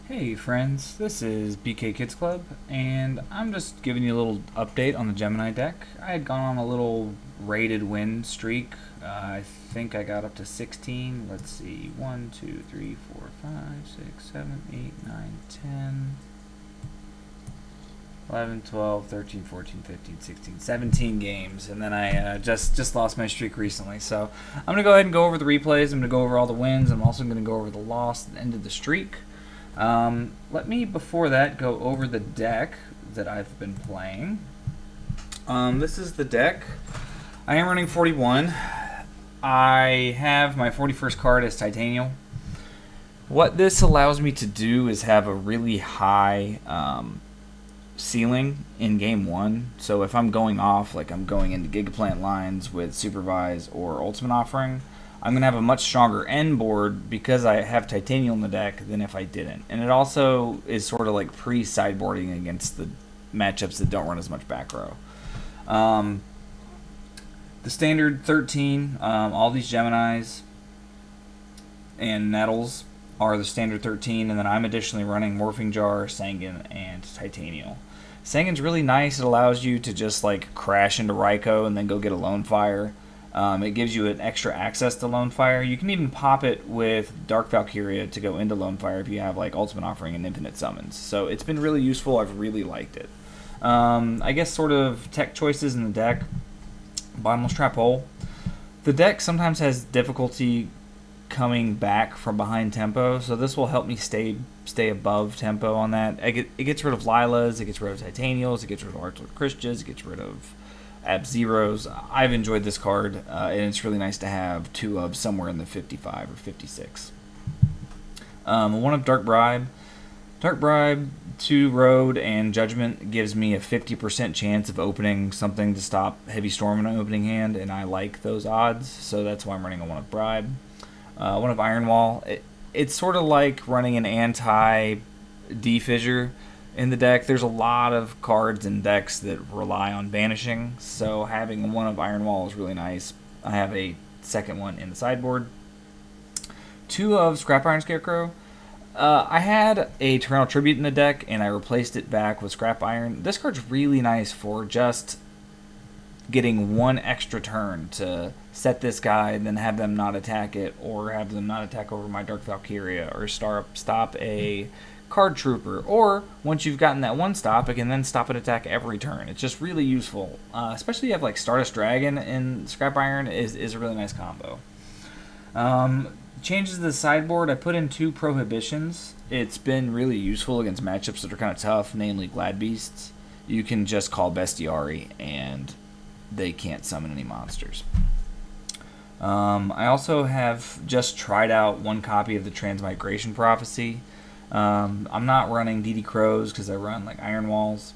Hey friends, this is BK Kids Club, and I'm just giving you a little update on the Gemini deck. I had gone on a little rated win streak. I think I got up to 16. Let's see, 1, 2, 3, 4, 5, 6, 7, 8, 9, 10, 11, 12, 13, 14, 15, 16, 17 games, and then I just lost my streak recently. So I'm going to go ahead and go over the replays. I'm going to go over all the wins. I'm also going to go over the loss that ended the streak. Let me, before that, go over the deck that I've been playing. This is the deck. I am running 41. I have my 41st card as Titanium. What this allows me to do is have a really high ceiling in game one. So if I'm going off, like I'm going into Gigaplant lines with Supervise or Ultimate Offering, I'm going to have a much stronger end board because I have Titanium in the deck than if I didn't. And it also is sort of like pre-sideboarding against the matchups that don't run as much back row. The standard 13, all these Geminis and Nettles are the standard 13, and then I'm additionally running Morphing Jar, Sangan, and Titanium. Sangan's really nice. It allows you to just like crash into Raikou and then go get a Lone Fire. It gives you an extra access to Lone Fire. You can even pop it with Dark Valkyria to go into Lone Fire if you have like Ultimate Offering and Infinite Summons. So it's been really useful. I've really liked it. I guess sort of tech choices in the deck. Bottomless Trap Hole. The deck sometimes has difficulty coming back from behind tempo, so this will help me stay above tempo on that. It gets rid of Lilas, it gets rid of Titanials, it gets rid of Archer Christians, it gets rid of Ab-Zeros. I've enjoyed this card, and it's really nice to have two of somewhere in the 55 or 56. One of Dark Bribe. Dark Bribe, 2 Road, and Judgment gives me a 50% chance of opening something to stop Heavy Storm in an opening hand, and I like those odds, so that's why I'm running a 1 of Bribe. 1 of Iron Wall. It's sort of like running an anti-D-Fissure in the deck. There's a lot of cards and decks that rely on banishing, so having 1 of Iron Wall is really nice. I have a second one in the sideboard. 2 of Scrap Iron Scarecrow. I had a Tyranno Tribute in the deck, and I replaced it back with Scrap Iron. This card's really nice for just getting 1 extra turn to set this guy and then have them not attack it, or have them not attack over my Dark Valkyria, or stop a Card Trooper, or once you've gotten that 1 stop, it can then stop an attack every turn. It's just really useful, especially if you have like Stardust Dragon and Scrap Iron is a really nice combo. Changes to the sideboard, I put in 2 Prohibitions. It's been really useful against matchups that are kind of tough, namely Glad Beasts. You can just call Bestiari and they can't summon any monsters. I also have just tried out 1 copy of the Transmigration Prophecy. I'm not running DD Crows because I run like Iron Walls,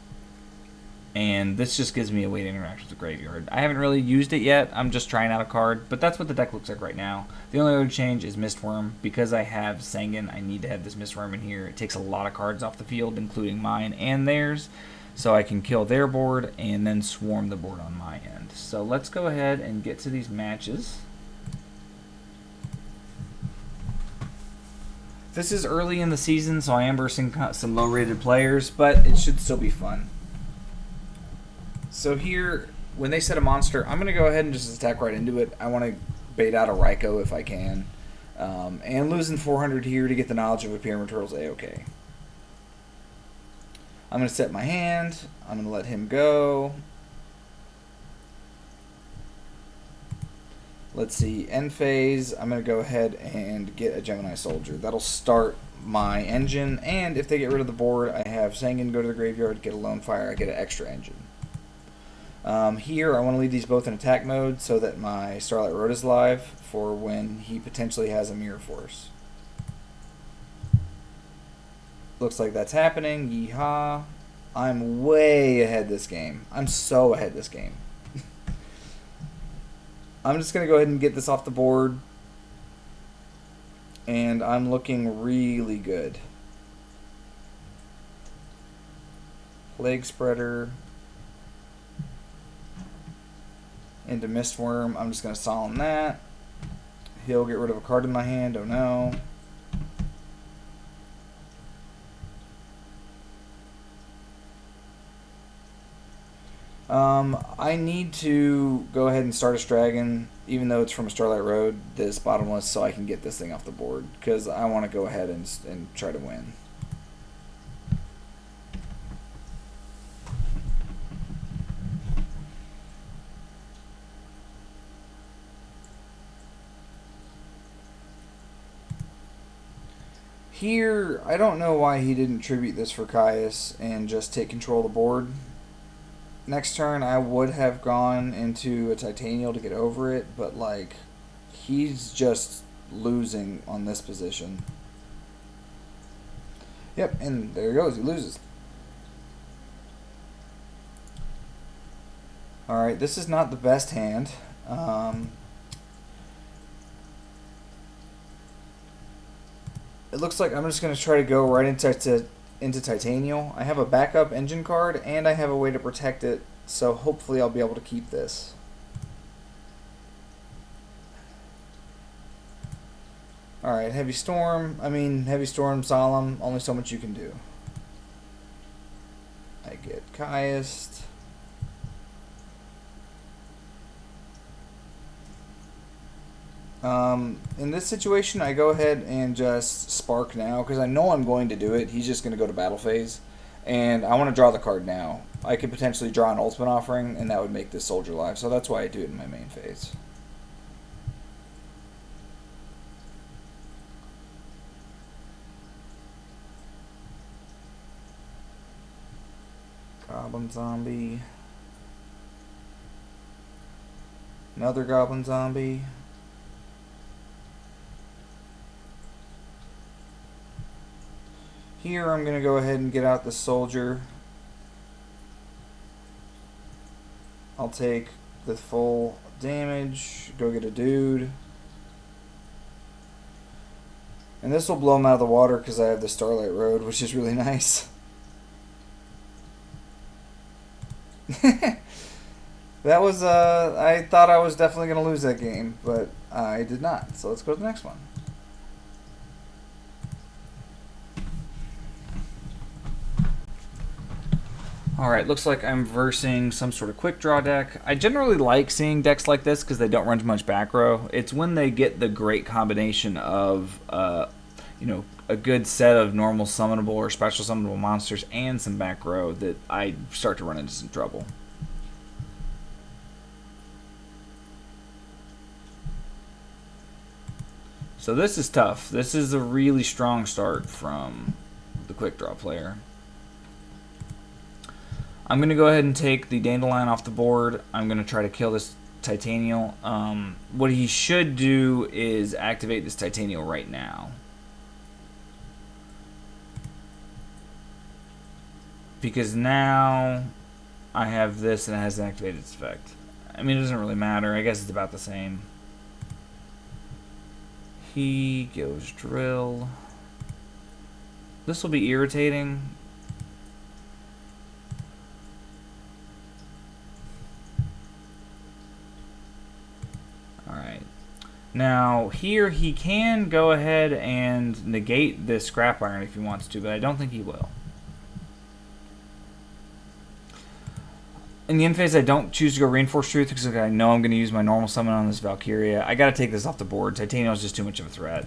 and this just gives me a way to interact with the graveyard. I haven't really used it yet. I'm just trying out a card, but that's what the deck looks like right now. The only other change is Mistworm. Because I have Sangan, I need to have this Mistworm in here. It takes a lot of cards off the field, including mine and theirs, so I can kill their board and then swarm the board on my end. So let's go ahead and get to these matches. This is early in the season, so I am versing some low-rated players, but it should still be fun. So here, when they set a monster, I'm going to go ahead and just attack right into it. I want to bait out a Raikou if I can. And losing 400 here to get the knowledge of a Pyramid Turtle's A-okay. I'm going to set my hand. I'm going to let him go. Let's see, end phase, I'm going to go ahead and get a Gemini Soldier. That'll start my engine, and if they get rid of the board, I have Sangan go to the graveyard, get a Lone Fire, I get an extra engine. Here, I want to leave these both in attack mode so that my Starlight Road is live for when he potentially has a Mirror Force. Looks like that's happening. Yeehaw. I'm way ahead this game. I'm so ahead this game. I'm just going to go ahead and get this off the board, and I'm looking really good. Plague Spreader into Mistworm. I'm just going to solemn that. He'll get rid of a card in my hand. Oh no. I need to go ahead and start a Dragon, even though it's from a Starlight Road, this bottomless, so I can get this thing off the board, because I want to go ahead and try to win. Here, I don't know why he didn't tribute this for Caius and just take control of the board. Next turn, I would have gone into a Titanial to get over it, but, like, he's just losing on this position. Yep, and there he goes. He loses. Alright, this is not the best hand. It looks like I'm just going to try to go right into Titanial. I have a backup engine card, and I have a way to protect it, so hopefully I'll be able to keep this. Alright, Heavy Storm. Heavy Storm, Solemn. Only so much you can do. I get Caius. In this situation, I go ahead and just Spark now, because I know I'm going to do it. He's just going to go to battle phase, and I want to draw the card now. I could potentially draw an Ultimate Offering, and that would make this Soldier live, so that's why I do it in my main phase. Goblin Zombie. Another Goblin Zombie. Here I'm going to go ahead and get out the Soldier. I'll take the full damage, go get a dude. And this will blow him out of the water because I have the Starlight Road, which is really nice. That was, I thought I was definitely going to lose that game, but I did not. So let's go to the next one. Alright, looks like I'm versing some sort of quick draw deck. I generally like seeing decks like this because they don't run much back row. It's when they get the great combination of, a good set of normal summonable or special summonable monsters and some back row that I start to run into some trouble. So this is tough. This is a really strong start from the quick draw player. I'm going to go ahead and take the Dandelion off the board. I'm going to try to kill this Titanial. What he should do is activate this Titanial right now. Because now I have this and it hasn't activated its effect. It doesn't really matter. I guess it's about the same. He goes Drill. This will be irritating. Alright. Now, here he can go ahead and negate this Scrap Iron if he wants to, but I don't think he will. In the end phase, I don't choose to go Reinforced Truth because I know I'm going to use my normal summon on this Valkyria. I got to take this off the board. Titanial is just too much of a threat.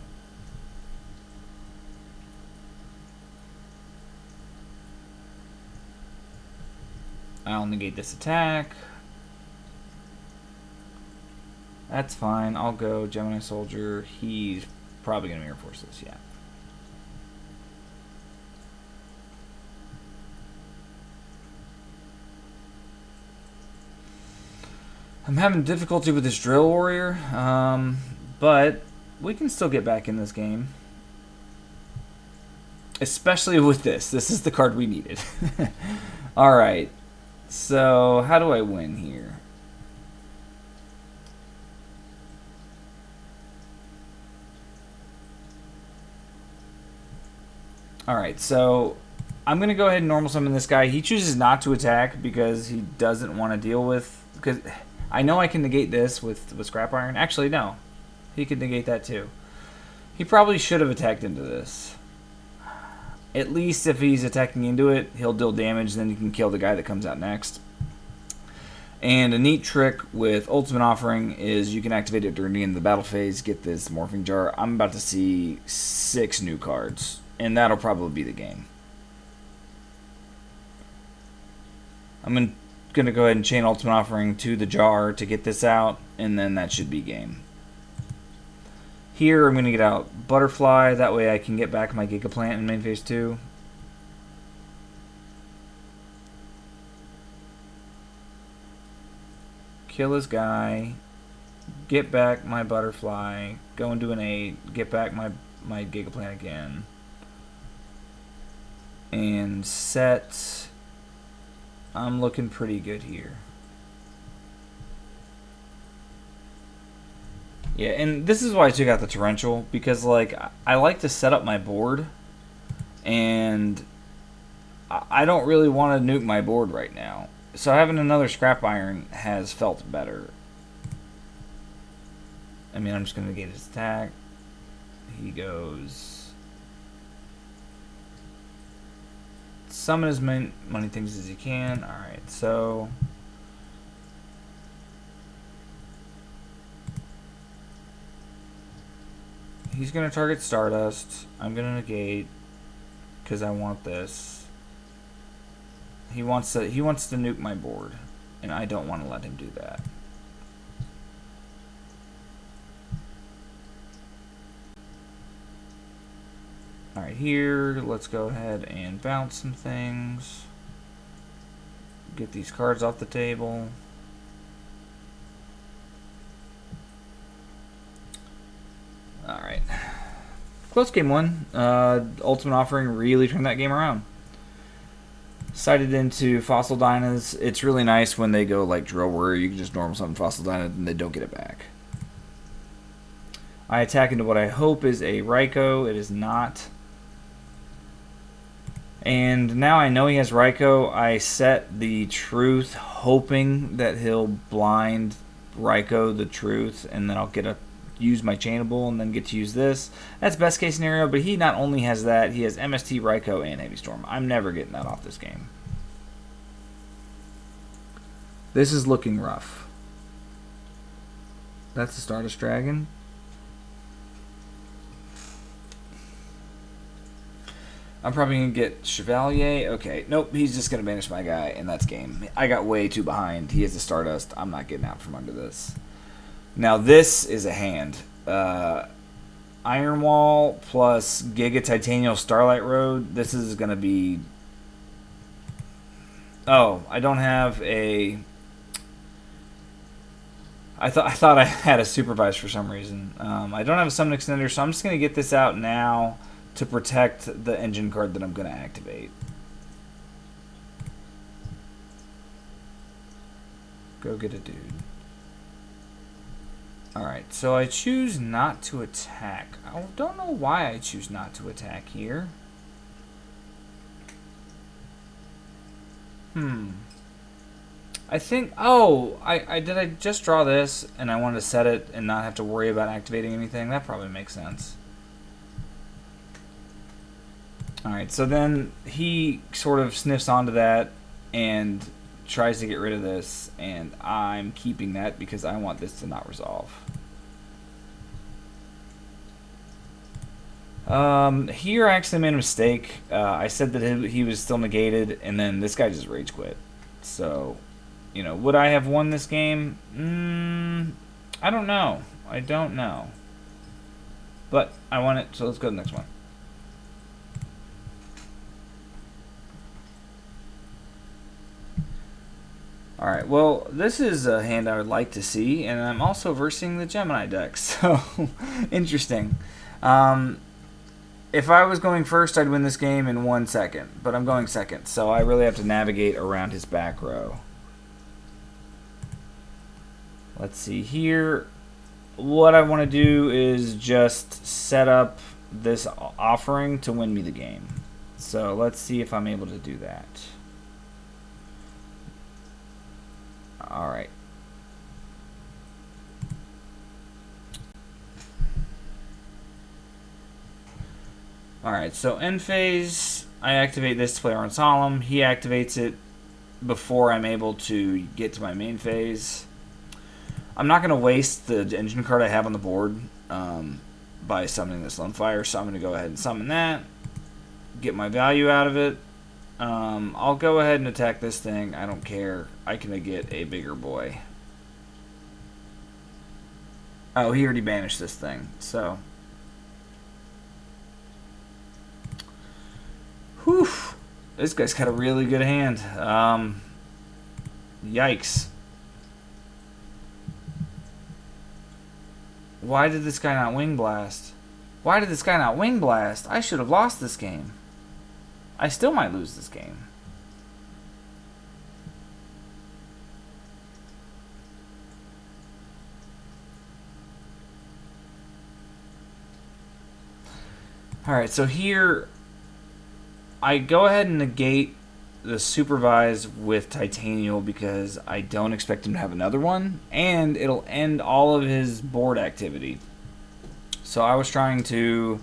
I'll negate this attack. That's fine. I'll go Gemini Soldier. He's probably going to Mirror Force this, yeah. I'm having difficulty with this Drill Warrior, but we can still get back in this game. Especially with this. This is the card we needed. Alright. So, how do I win here? Alright, so I'm going to go ahead and normal summon this guy. He chooses not to attack because he doesn't want to deal with... Because I know I can negate this with Scrap Iron. Actually, no. He could negate that too. He probably should have attacked into this. At least if he's attacking into it, he'll deal damage, then you can kill the guy that comes out next. And a neat trick with Ultimate Offering is you can activate it during the end of the battle phase, get this Morphing Jar. I'm about to see 6 new cards, and that'll probably be the game. I'm going to go ahead and chain Ultimate Offering to the jar to get this out, and then that should be game. Here I'm going to get out Butterfly, that way I can get back my Giga Plant in main phase 2. Kill his guy, get back my Butterfly, go into an 8, get back my Giga Plant again, and set. I'm looking pretty good here. Yeah, and this is why I took out the Torrential, because like I like to set up my board, and I don't really want to nuke my board right now. So having another Scrap Iron has felt better. I mean, I'm just going to negate his attack. He goes... Summon as many things as he can. Alright, so... He's going to target Stardust. I'm going to negate, because I want this. He wants to nuke my board, and I don't want to let him do that. Alright, here, let's go ahead and bounce some things. Get these cards off the table. Alright. Close game 1. Ultimate Offering really turned that game around. Sighted into Fossil Dynas. It's really nice when they go like Drill Warrior. You can just normal summon Fossil Dyna and they don't get it back. I attack into what I hope is a Raikou. It is not. And now I know he has Raikou. I set the Truth, hoping that he'll blind Raikou the Truth, and then I'll get a use my Chainable and then get to use this. That's best case scenario, but he not only has that, he has MST, Raikou, and Heavy Storm. I'm never getting that off this game. This is looking rough. That's the Stardust Dragon. I'm probably going to get Chevalier. Okay, nope, he's just going to banish my guy, and that's game. I got way too behind. He has the Stardust. I'm not getting out from under this. Now this is a hand. Iron Wall plus Giga Titanial Starlight Road. This is going to be... Oh, I don't have a... I thought I had a Supervise for some reason. I don't have a Summon Extender, so I'm just going to get this out now to protect the engine card that I'm going to activate. Go get a dude. Alright, so I choose not to attack. I don't know why I choose not to attack here. I think... Oh, did I just draw this and I wanted to set it and not have to worry about activating anything? That probably makes sense. Alright, so then he sort of sniffs onto that and tries to get rid of this, and I'm keeping that because I want this to not resolve. Here I actually made a mistake. I said that he was still negated, and then this guy just rage quit. So, you know, would I have won this game? I don't know. I don't know. But I won it, so let's go to the next one. Alright, well, this is a hand I would like to see, and I'm also versing the Gemini deck, so interesting. If I was going first, I'd win this game in 1 second, but I'm going second, so I really have to navigate around his back row. Let's see here. What I want to do is just set up this offering to win me the game. So let's see if I'm able to do that. Alright. Alright, so end phase, I activate this to play Arn Solemn. He activates it. before I'm able to get to my main phase. I'm not going to waste the engine card I have on the board by summoning this Lonefire, so I'm going to go ahead and summon that, get my value out of it. I'll go ahead and attack this thing. I don't care. I can get a bigger boy. Oh, he already banished this thing, so. Whew. This guy's got a really good hand. Yikes. Why did this guy not Wing Blast? Why did this guy not Wing Blast? I should have lost this game. I still might lose this game. Alright, so here I go ahead and negate the Supervise with Titanial because I don't expect him to have another one, and it'll end all of his board activity. So I was trying to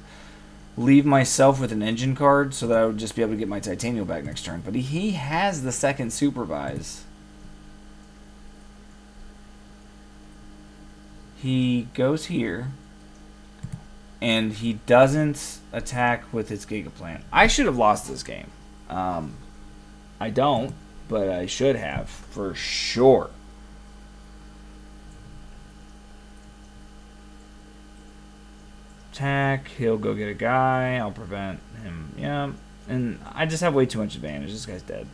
leave myself with an engine card so that I would just be able to get my Titanial back next turn. But he has the second Supervise. He goes here, and he doesn't attack with his Giga Plant. I should have lost this game. I don't, but I should have, for sure. Attack, he'll go get a guy, I'll prevent him, yeah. And I just have way too much advantage. This guy's dead.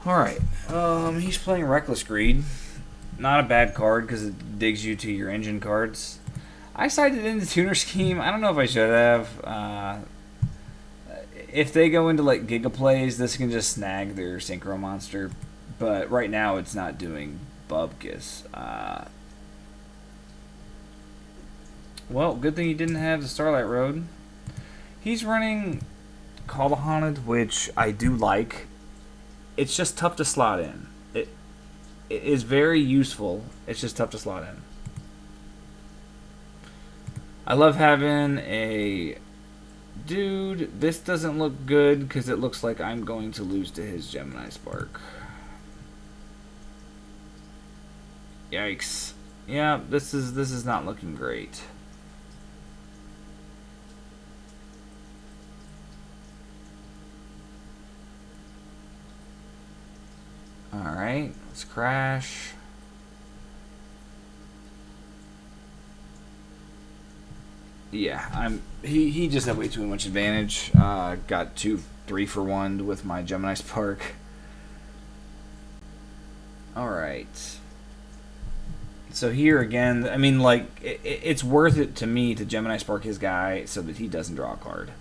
Alright, he's playing Reckless Greed. Not a bad card because it digs you to your engine cards. I sided into Tuner Scheme. I don't know if I should have. If they go into like Giga Plays, this can just snag their Synchro Monster. But right now it's not doing Bubkus. Well, good thing he didn't have the Starlight Road. He's running Call the Haunted, which I do like. It's just tough to slot in. It is very useful. It's just tough to slot in. I love having a dude. This doesn't look good because it looks like I'm going to lose to his Gemini Spark. Yikes. Yeah, this is not looking great. Alright, let's crash. Yeah, he just had way too much advantage. Got 2-3 for 1 with my Gemini Spark. Alright. So here again, I mean, like, it's worth it to me to Gemini Spark his guy so that he doesn't draw a card.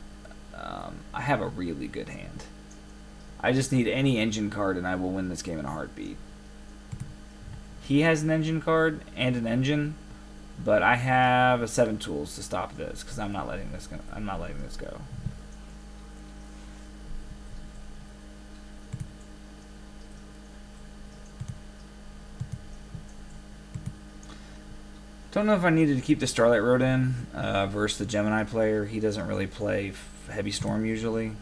I have a really good hand. I just need any engine card and I will win this game in a heartbeat. He has an engine card and an engine, but I have a 7 tools to stop this because I'm not letting this go. I'm not letting this go. Don't know if I needed to keep the Starlight Road in versus the Gemini player. He doesn't really play Heavy Storm usually.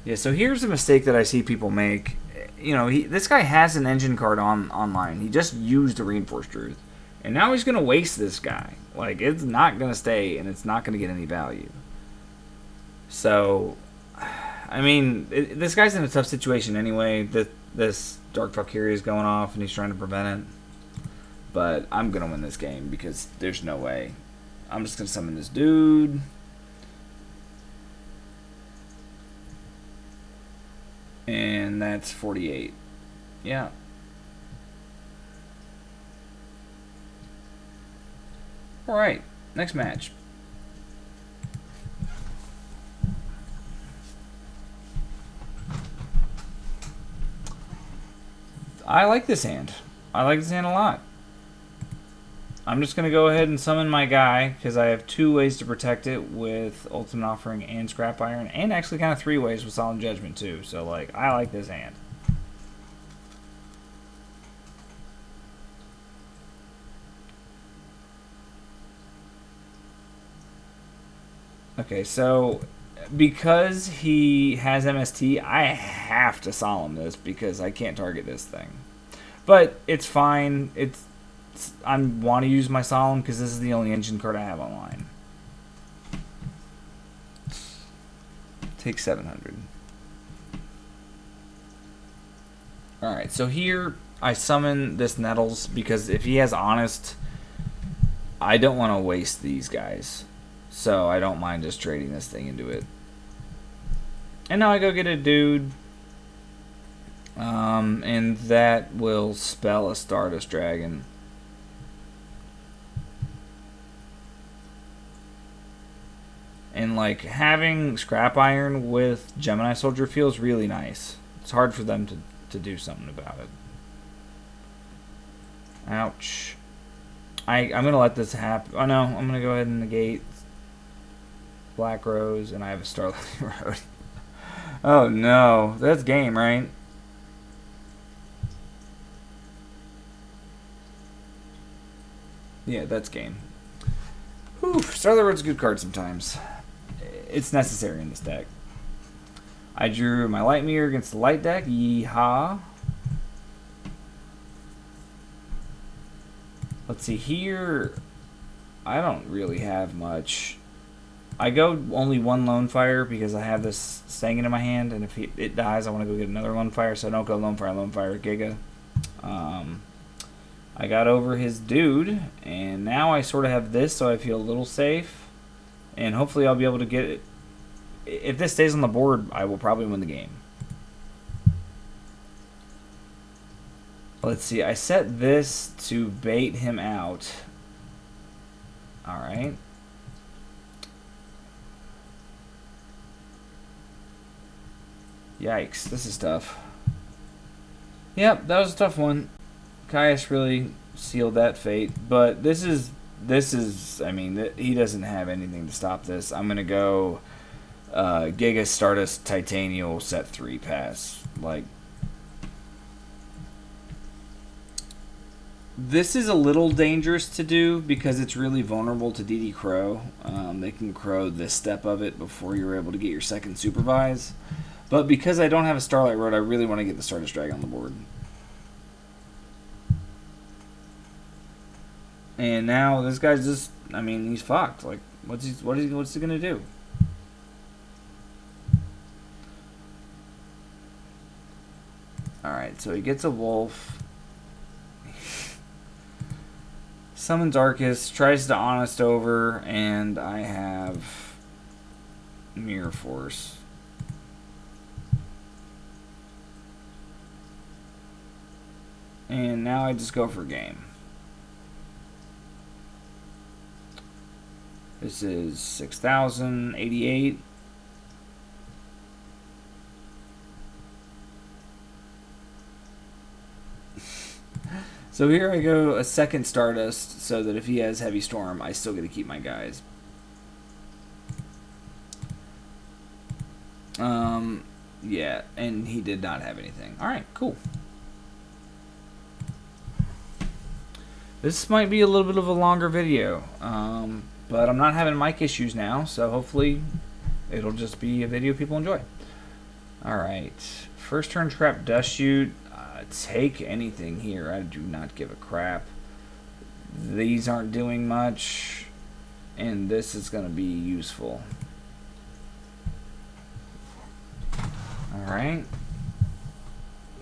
Yeah, so here's a mistake that I see people make. You know, this guy has an engine card online. He just used a Reinforced Truth. And now he's going to waste this guy. Like, it's not going to stay, and it's not going to get any value. So, I mean, this guy's in a tough situation anyway. This Dark Valkyrie is going off, and he's trying to prevent it. But I'm going to win this game because there's no way. I'm just going to summon this dude. And that's 48. Yeah. Alright, next match. I like this hand. I like this hand a lot. I'm just going to go ahead and summon my guy because I have 2 ways to protect it with Ultimate Offering and Scrap Iron, and actually kind of 3 ways with Solemn Judgment too. So, like, I like this hand. Okay, so because he has MST, I have to solemn this because I can't target this thing. But it's fine. I want to use my solemn because this is the only engine card I have online. Take 700. Alright, so here I summon this Nettles because if he has Honest, I don't want to waste these guys. So I don't mind just trading this thing into it. And now I go get a dude. And that will spell a Stardust Dragon. And like having Scrap Iron with Gemini Soldier feels really nice. It's hard for them to do something about it. Ouch. I'm going to let this happen. Oh no, I'm going to go ahead and negate Black Rose, and I have a Starlight Road. Oh no, that's game, right? Yeah, that's game. Whew, Starlight Road's a good card sometimes. It's necessary in this deck. I drew my Light Mirror against the Light deck. Yeehaw. Let's see here. I don't really have much. I go only one Lone Fire because I have this Sangan in my hand, and if it dies, I want to go get another Lone Fire, so I don't go Lone Fire, Giga. I got over his dude, and now I sort of have this, so I feel a little safe. And hopefully I'll be able to get it. If this stays on the board, I will probably win the game. Let's see, I set this to bait him out. Alright. Yikes, this is tough. Yep, that was a tough one. Caius really sealed that fate, but this is, I mean, he doesn't have anything to stop this. I'm going to go Giga Stardust Titanial set 3 pass. Like, this is a little dangerous to do because it's really vulnerable to DD Crow. They can Crow this step of it before you're able to get your second Supervise. But because I don't have a Starlight Road, I really want to get the Stardust Dragon on the board. And now this guy's just, I mean, he's fucked. Like, what's he gonna do? Alright, so he gets a wolf. Summons Arcus, tries to Honest over, and I have Mirror Force. And now I just go for game. This is 6,088. So here I go a second Stardust so that if he has Heavy Storm, I still get to keep my guys. Yeah, and he did not have anything. Alright, cool. This might be a little bit of a longer video, but I'm not having mic issues now, so hopefully it'll just be a video people enjoy. Alright, first turn trap Dust Shoot. Take anything here. I do not give a crap. These aren't doing much, and this is going to be useful. Alright.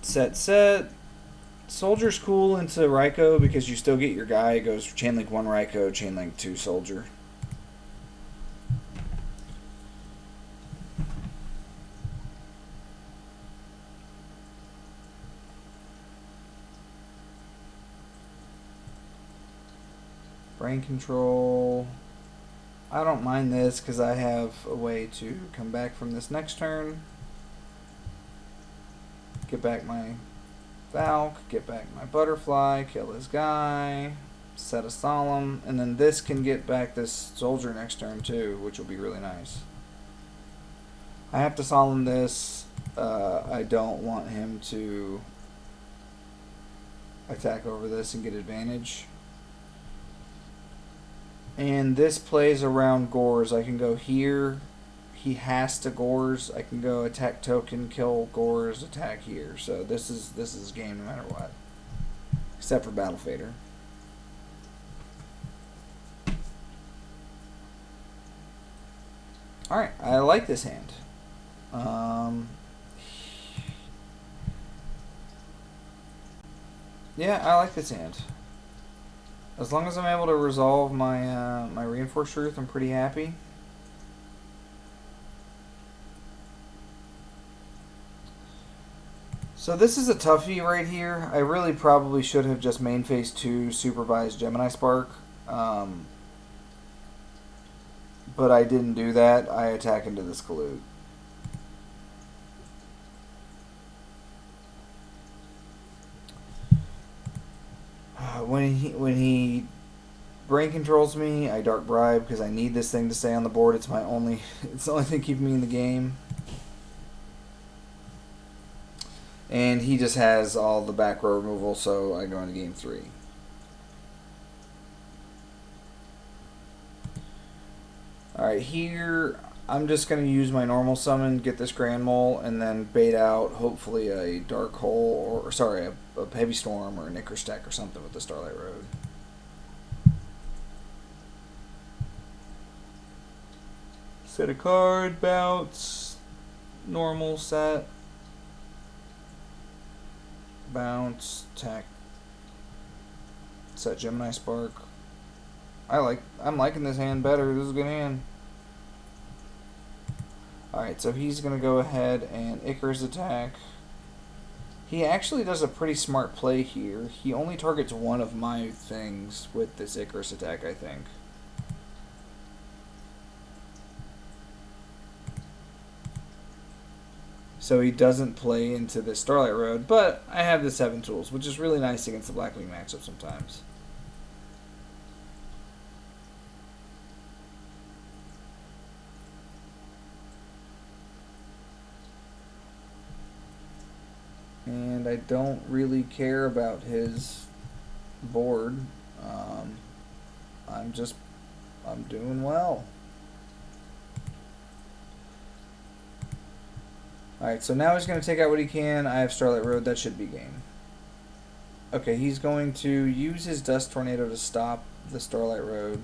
Set. Soldier's cool into Raikou because you still get your guy. It goes Chainlink 1 Raikou, Chainlink 2 Soldier. Brain Control. I don't mind this because I have a way to come back from this next turn. Get back my Valk, get back my Butterfly, kill his guy, set a Solemn, and then this can get back this Soldier next turn too, which will be really nice. I have to Solemn this. I don't want him to attack over this and get advantage. And this plays around Gores. I can go here. He has to Gores. I can go attack token, kill Gores, attack here. So this is game no matter what. Except for Battle Fader. Alright, I like this hand. Yeah, I like this hand. As long as I'm able to resolve my my Reinforced Truth, I'm pretty happy. So this is a toughie right here. I really probably should have just main phase 2 supervised Gemini Spark. But I didn't do that. I attack into this Collude. When he brain controls me, I Dark Bribe because I need this thing to stay on the board. It's the only thing keeping me in the game. And he just has all the back row removal, so I go into game 3. Alright, here I'm just going to use my normal summon, get this Grand Mole, and then bait out hopefully a Dark Hole, or sorry, a Heavy Storm or a Knicker Stack or something with the Starlight Road. Set a card, bounce, normal set, bounce, attack, set Gemini Spark. I'm liking this hand better. This is a good hand. Alright, so he's going to go ahead and Icarus attack. He actually does a pretty smart play here. He only targets one of my things with this Icarus attack, I think. So he doesn't play into the Starlight Road, but I have the 7 tools, which is really nice against the Blackwing matchup sometimes. And I don't really care about his board. I'm doing well. Alright, so now he's going to take out what he can. I have Starlight Road. That should be game. Okay, he's going to use his Dust Tornado to stop the Starlight Road.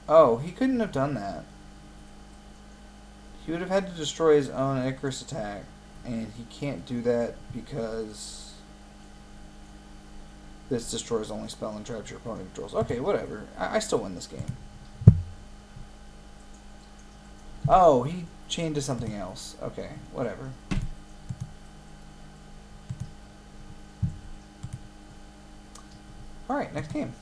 Oh, he couldn't have done that. He would have had to destroy his own Icarus attack, and he can't do that because this destroys only spell and traps your opponent controls. Okay, whatever. I still win this game. Oh, he chained to something else. Okay, whatever. Alright, next game.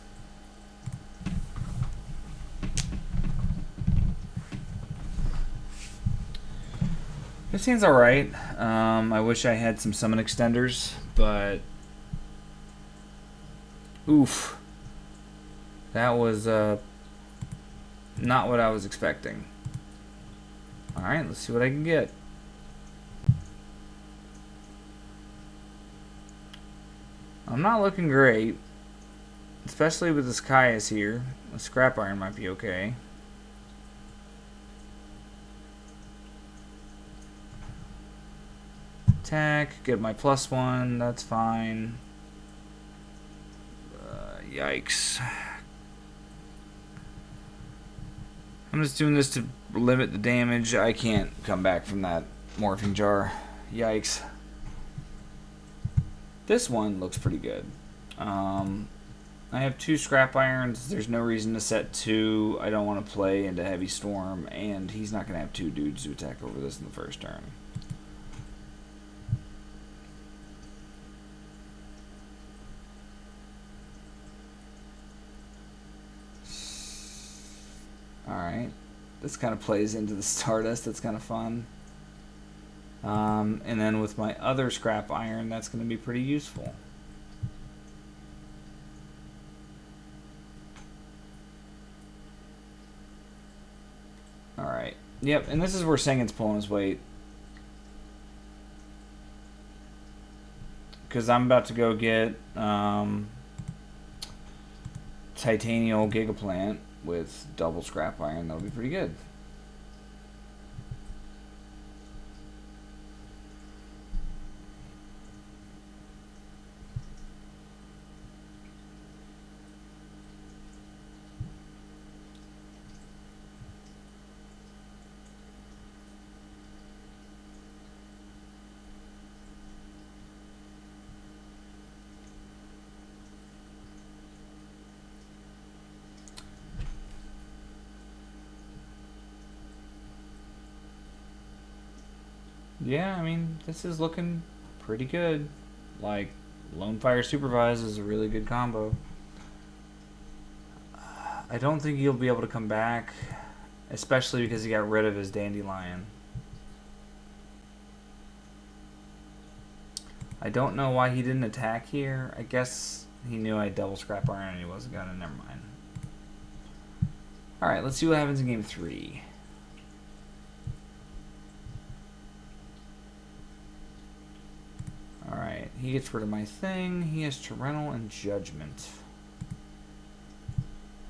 This hand's alright. I wish I had some summon extenders, but oof. That was not what I was expecting. Alright, let's see what I can get. I'm not looking great, especially with this Caius here. A Scrap Iron might be okay. Attack, get my +1, that's fine. Yikes. I'm just doing this to limit the damage. I can't come back from that Morphing Jar. Yikes. This one looks pretty good. I have 2 Scrap Irons. There's no reason to set 2. I don't want to play into Heavy Storm, and he's not going to have 2 dudes to attack over this in the first turn. Alright, this kind of plays into the Stardust. That's kind of fun. And then with my other Scrap Iron, that's going to be pretty useful. Alright, yep, and this is where Sengen's pulling his weight. because I'm about to go get Titanial Giga Plant with double scrap iron. That'll be pretty good. Yeah, I mean, this is looking pretty good. Like, Lone Fire Supervise is a really good combo. I don't think he'll be able to come back, especially because he got rid of his Dandelion. I don't know why he didn't attack here. I guess he knew I had double scrap iron and he wasn't gonna. Never mind. Alright, let's see what happens in game 3. Alright, he gets rid of my thing. He has Torrential and Judgment.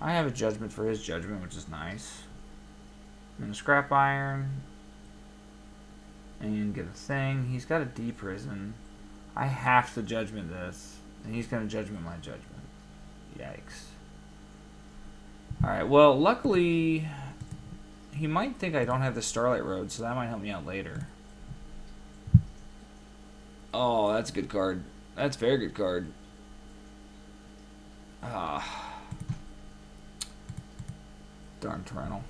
I have a Judgment for his Judgment, which is nice. I'm gonna scrap iron. And get a thing. He's got a D prison. I have to Judgment this. And he's gonna Judgment my Judgment. Yikes. Alright, well, luckily, he might think I don't have the Starlight Road, so that might help me out later. Oh, that's a good card. That's a very good card. Ah. Darn Torrential.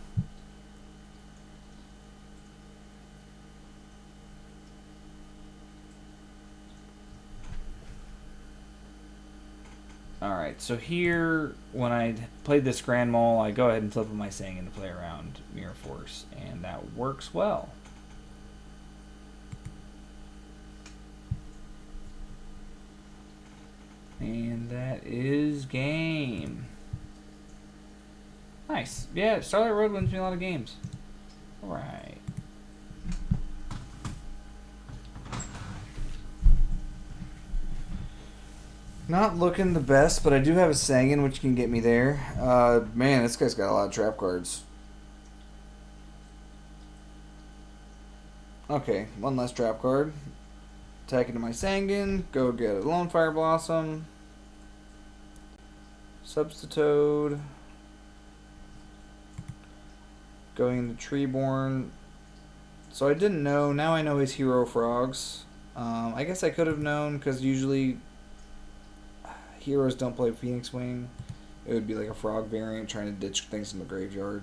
Alright, so here, when I played this Grand Mole, I go ahead and flip my Sangin to play around Mirror Force, and that works well. And that is game. Nice. Yeah, Starlight Road wins me a lot of games. Alright. Not looking the best, but I do have a Sangin, which can get me there. Man, this guy's got a lot of trap cards. Okay, one less trap card. Attack into my Sangin. Go get a Lone Fire Blossom. Substitute. Going into Treeborn. So I didn't know. Now I know his Hero Frogs. I guess I could have known, because usually heroes don't play Phoenix Wing. It would be like a frog variant trying to ditch things in the graveyard.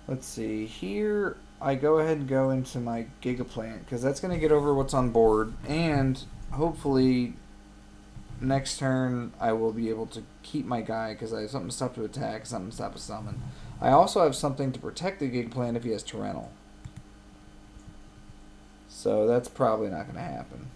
Let's see. Here, I go ahead and go into my Giga Plant, because that's going to get over what's on board. And hopefully, next turn, I will be able to keep my guy, because I have something to stop to attack, something to stop a summon. I also have something to protect the Giga Plant if he has Torrential. So that's probably not going to happen.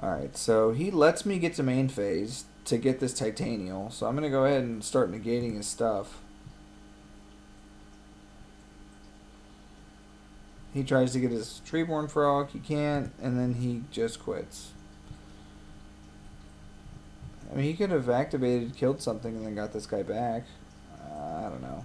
Alright, so he lets me get to main phase to get this Titanial. So I'm going to go ahead and start negating his stuff. He tries to get his Treeborn Frog. He can't, and then he just quits. I mean, he could have activated, killed something, and then got this guy back. I don't know.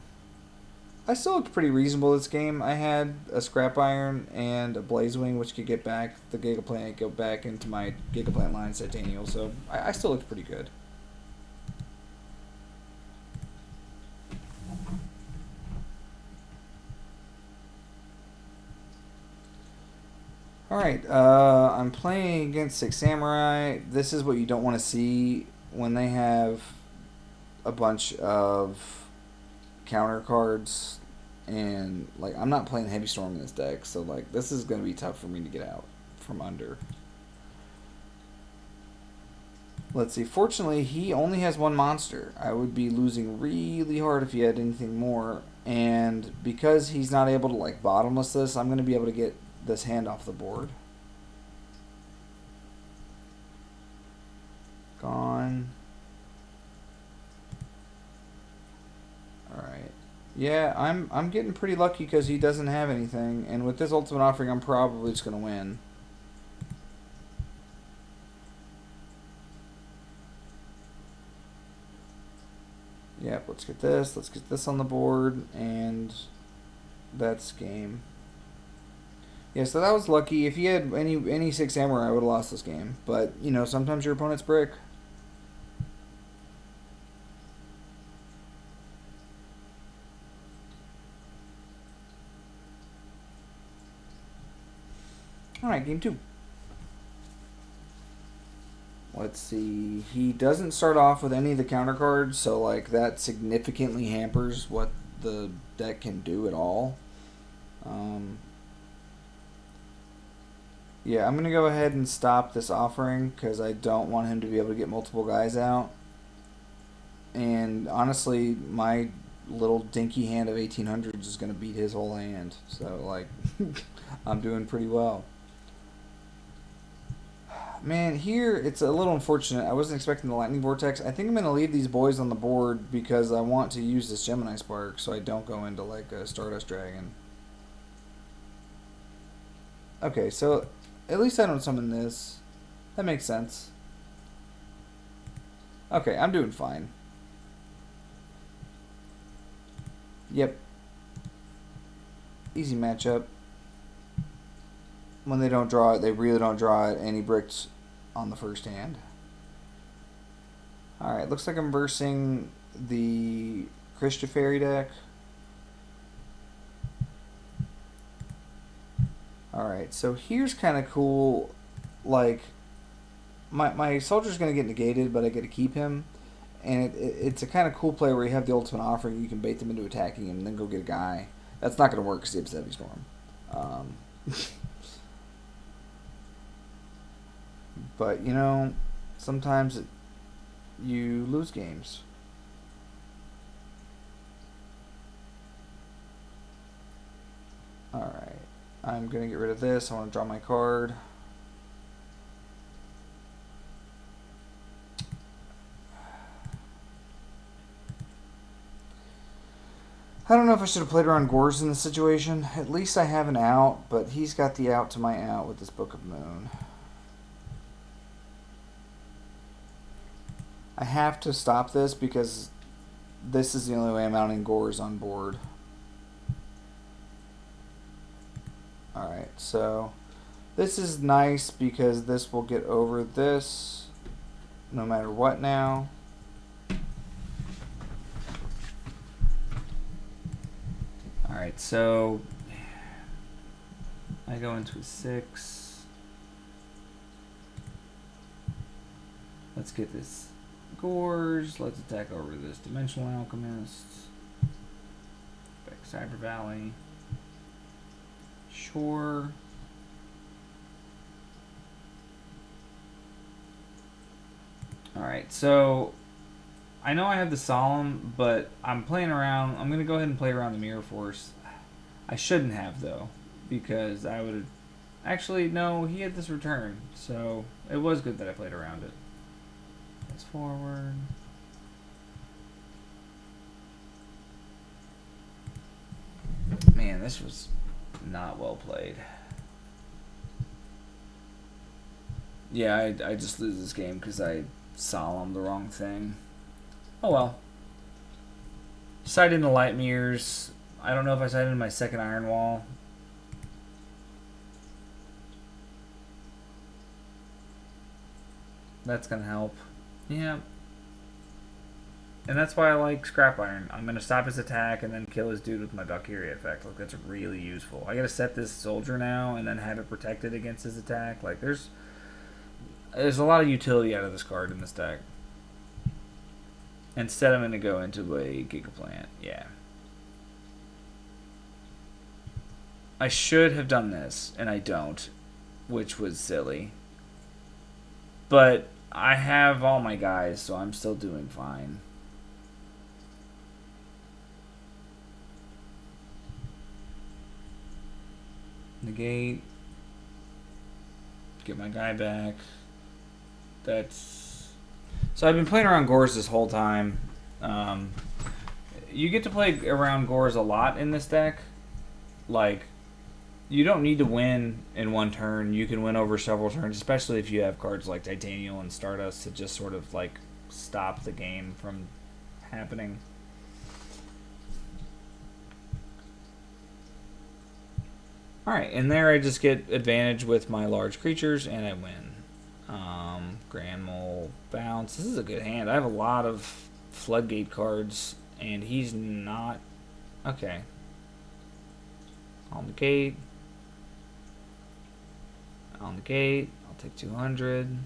I still looked pretty reasonable this game. I had a Scrap Iron and a Blazewing, which could get back the Giga Plant, go back into my Giga Plant line Titanial, so I still looked pretty good. Alright, I'm playing against Six Samurai. This is what you don't want to see when they have a bunch of counter cards. And, like, I'm not playing Heavy Storm in this deck, so, like, this is going to be tough for me to get out from under. Let's see. Fortunately, he only has one monster. I would be losing really hard if he had anything more. And because he's not able to, like, bottomless this, I'm going to be able to get this hand off the board. Gone. Yeah, I'm getting pretty lucky because he doesn't have anything, and with this ultimate offering, I'm probably just gonna win. Yep, let's get this. Let's get this on the board, and that's game. Yeah, so that was lucky. If he had any six samurai, I would have lost this game. But you know, sometimes your opponent's brick. All right, game two. Let's see. He doesn't start off with any of the counter cards, so like that significantly hampers what the deck can do at all. Yeah, I'm gonna go ahead and stop this offering because I don't want him to be able to get multiple guys out. And honestly, my little dinky hand of 1800s is gonna beat his whole hand. So like, I'm doing pretty well. Man, here it's a little unfortunate. I wasn't expecting the lightning vortex. I think I'm gonna leave these boys on the board because I want to use this Gemini spark, so I don't go into like a Stardust Dragon. Okay, so at least I don't summon this. That makes sense. Okay, I'm doing fine. Yep. Easy matchup. When they don't draw it, they really don't draw it, and he bricked on the first hand. Alright, looks like I'm versing the Krishna Fairy deck. Alright, so here's kind of cool. Like, my soldier's going to get negated, but I get to keep him. And it's a kind of cool play where you have the ultimate offering, you can bait them into attacking him and then go get a guy. That's not going to work because he has Heavy Storm. But, you know, sometimes you lose games. Alright. I'm going to get rid of this. I want to draw my card. I don't know if I should have played around Gores in this situation. At least I have an out, but he's got the out to my out with this Book of Moon. I have to stop this because this is the only way I'm mounting Gores on board. Alright, so this is nice because this will get over this no matter what now. Alright, so I go into a 6. Let's get this Gores. Let's attack over this Dimensional Alchemist. Back Cyber Valley. Sure. Alright, so I know I have the Solemn, but I'm playing around. I'm going to go ahead and play around the Mirror Force. I shouldn't have, though, because I would have... Actually, no, he had this return, so it was good that I played around it. Let's forward. Man, this was not well played. Yeah, I just lose this game because I Solemn the wrong thing. Oh well. Sight into Light Mirrors. I don't know if I sighted into my second Iron Wall. That's gonna help. Yeah. And that's why I like Scrap Iron. I'm gonna stop his attack and then kill his dude with my Valkyria effect. Like, that's really useful. I gotta set this soldier now and then have it protected against his attack. Like, there's a lot of utility out of this card in this deck. Instead, I'm gonna go into a Giga Plant. Yeah. I should have done this, and I don't, which was silly. But I have all my guys, so I'm still doing fine. Negate. Get my guy back. That's... So I've been playing around Gores this whole time. you get to play around Gores a lot in this deck. Like, you don't need to win in one turn. You can win over several turns, especially if you have cards like Titanial and Stardust to just sort of like stop the game from happening. Alright, and there I just get advantage with my large creatures and I win. Grand Mole, Bounce. This is a good hand. I have a lot of Floodgate cards and he's not... Okay. On the gate. On the gate. I'll take 200.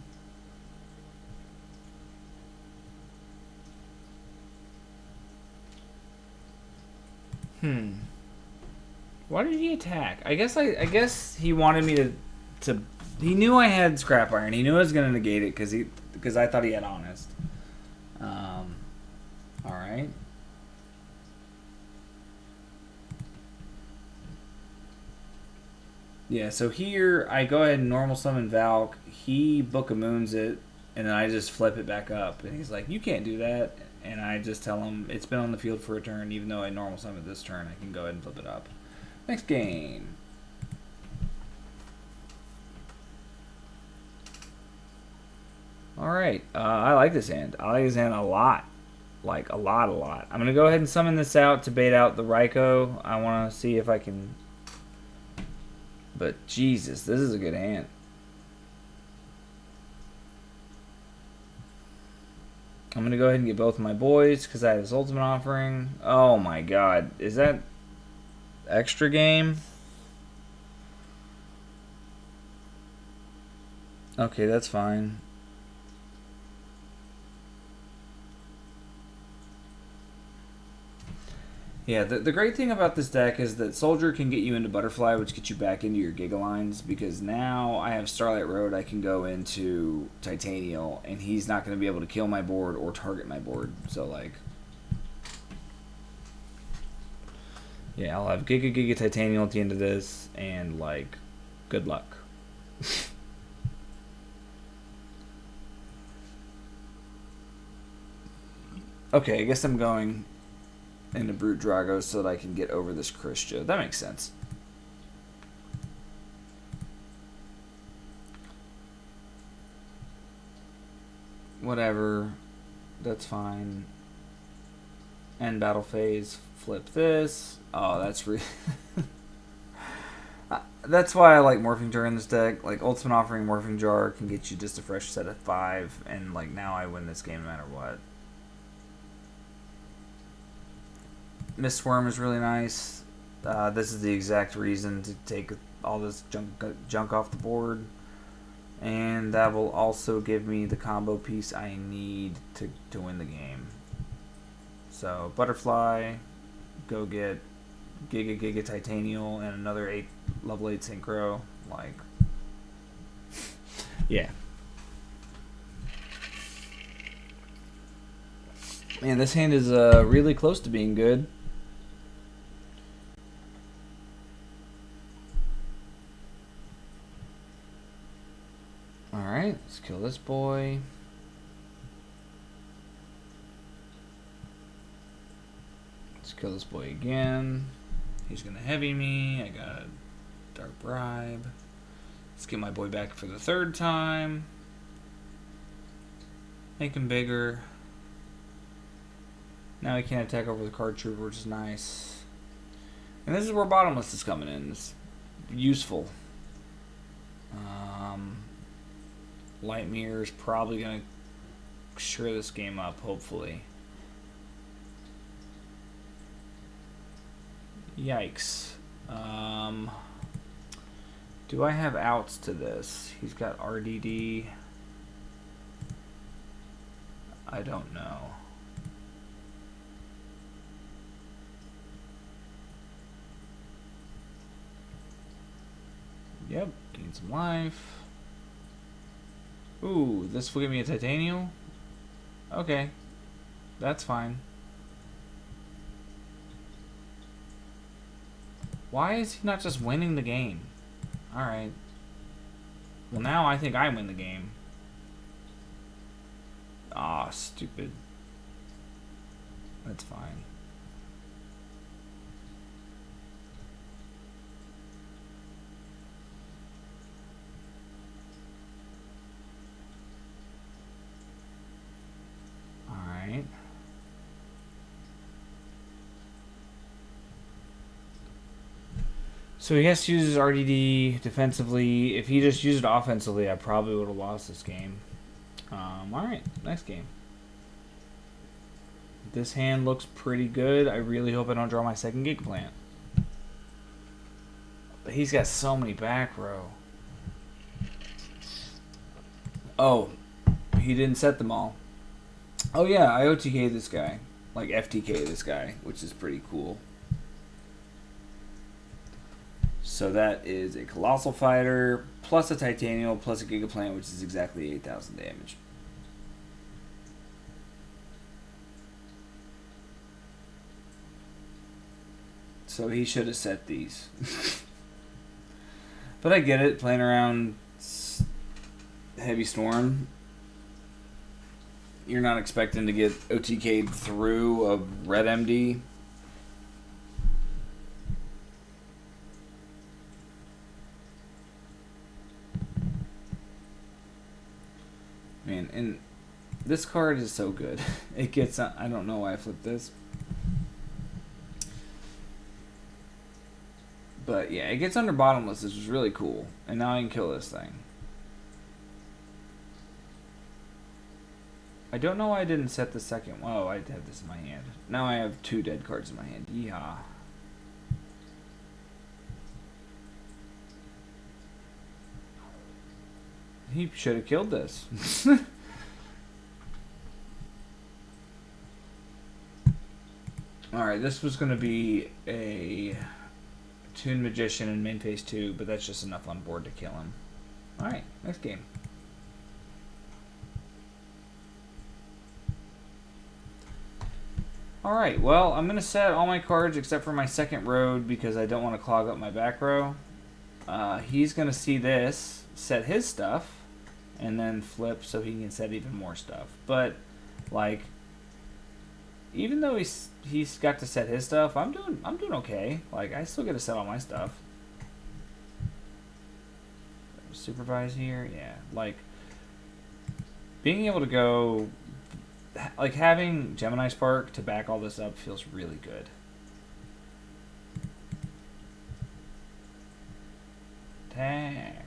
Why did he attack? I guess he wanted me to he knew I had Scrap Iron. He knew I was gonna negate it because I thought he had Honest. All right. Yeah, so here I go ahead and normal summon Valk. He Book of Moons it, and then I just flip it back up. And he's like, "You can't do that." And I just tell him it's been on the field for a turn, even though I normal summon this turn. I can go ahead and flip it up. Next game. All right, I like this hand. I like this hand a lot. Like, a lot. I'm going to go ahead and summon this out to bait out the Raikou. I want to see if I can... But, Jesus, this is a good hand. I'm going to go ahead and get both of my boys because I have this Ultimate Offering. Oh, my God. Is that extra game? Okay, that's fine. Yeah, the great thing about this deck is that Soldier can get you into Butterfly, which gets you back into your Giga lines, because now I have Starlight Road, I can go into Titanial, and he's not going to be able to kill my board or target my board. So, like... Yeah, I'll have Giga Titanial at the end of this, and, like, good luck. Okay, I guess I'm going into Brute Drago so that I can get over this Christia. That makes sense. Whatever. That's fine. End battle phase. Flip this. Oh, that's that's why I like Morphing Jar in this deck. Like, Ultimate Offering Morphing Jar can get you just a fresh set of 5, and, like, now I win this game no matter what. Mistworm is really nice. This is the exact reason to take all this junk off the board. And that will also give me the combo piece I need to win the game. So, Butterfly, go get Giga Titanial, and another level 8 Synchro. Like, yeah. Man, this hand is really close to being good. Alright, let's kill this boy. Let's kill this boy again. He's gonna heavy me. I got a Dark Bribe. Let's get my boy back for the 3rd time. Make him bigger. Now he can't attack over the Card Trooper, which is nice. And this is where Bottomless is coming in. It's useful. Light Mirror is probably going to sure this game up, hopefully. Yikes. Do I have outs to this? He's got RDD. I don't know. Yep, gain some life. Ooh, this will give me a Titanial? Okay, that's fine. Why is he not just winning the game? Alright. Well, now I think I win the game. Ah, stupid. That's fine. So he has to use his RDD defensively. If he just used it offensively, I probably would have lost this game. Alright, next game. This hand looks pretty good. I really hope I don't draw my second Giga Plant. But he's got so many back row. Oh, he didn't set them all. Oh yeah, I OTK this guy. Like FTK this guy, which is pretty cool. So that is a Colossal Fighter, plus a Titanium, plus a Giga Plant, which is exactly 8,000 damage. So he should have set these. But I get it, playing around Heavy Storm. You're not expecting to get OTK'd through a red MD. Man, and this card is so good. It gets, I don't know why I flipped this. But yeah, it gets under bottomless, which is really cool. And now I can kill this thing. I don't know why I didn't set the second. Oh, I have this in my hand. Now I have 2 dead cards in my hand. Yeehaw. He should have killed this. Alright, this was going to be a Toon Magician in main phase 2, but that's just enough on board to kill him. Alright, next game. Alright, well, I'm going to set all my cards except for my second road because I don't want to clog up my back row. He's going to see this, set his stuff, and then flip so he can set even more stuff. But, like, even though he's got to set his stuff, I'm doing okay. Like, I still get to set all my stuff. Supervise here, yeah. Like, being able to go, like, having Gemini Spark to back all this up feels really good. Attack.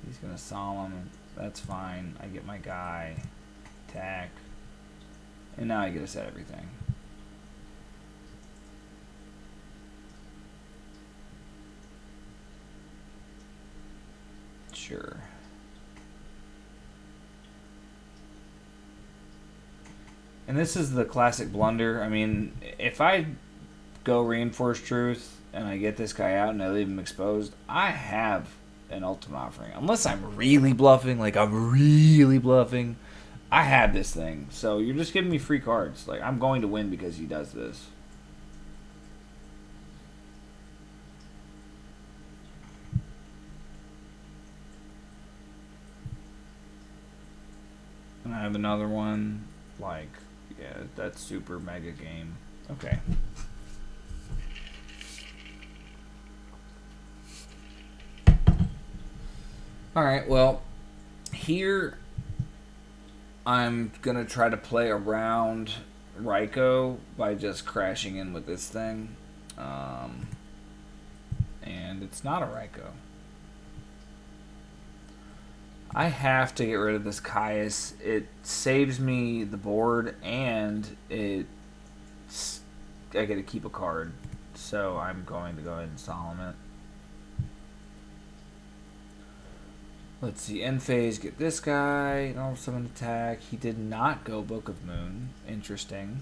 He's gonna solemn. That's fine. I get my guy. Attack. And now I get to set everything. Sure. And this is the classic blunder. I mean, if I go Reinforced Truth and I get this guy out and I leave him exposed, I have an Ultimate Offering. Unless I'm really bluffing, like I'm really bluffing, I have this thing. So you're just giving me free cards. Like, I'm going to win because he does this. And I have another one. Like, yeah, that's super mega game. Okay. Alright, well, here I'm going to try to play around Raikou by just crashing in with this thing. And it's not a Raikou. I have to get rid of this Caius. It saves me the board, and I get to keep a card. So I'm going to go ahead and solemn it. Let's see, end phase, get this guy, normal summon attack. He did not go Book of Moon. Interesting.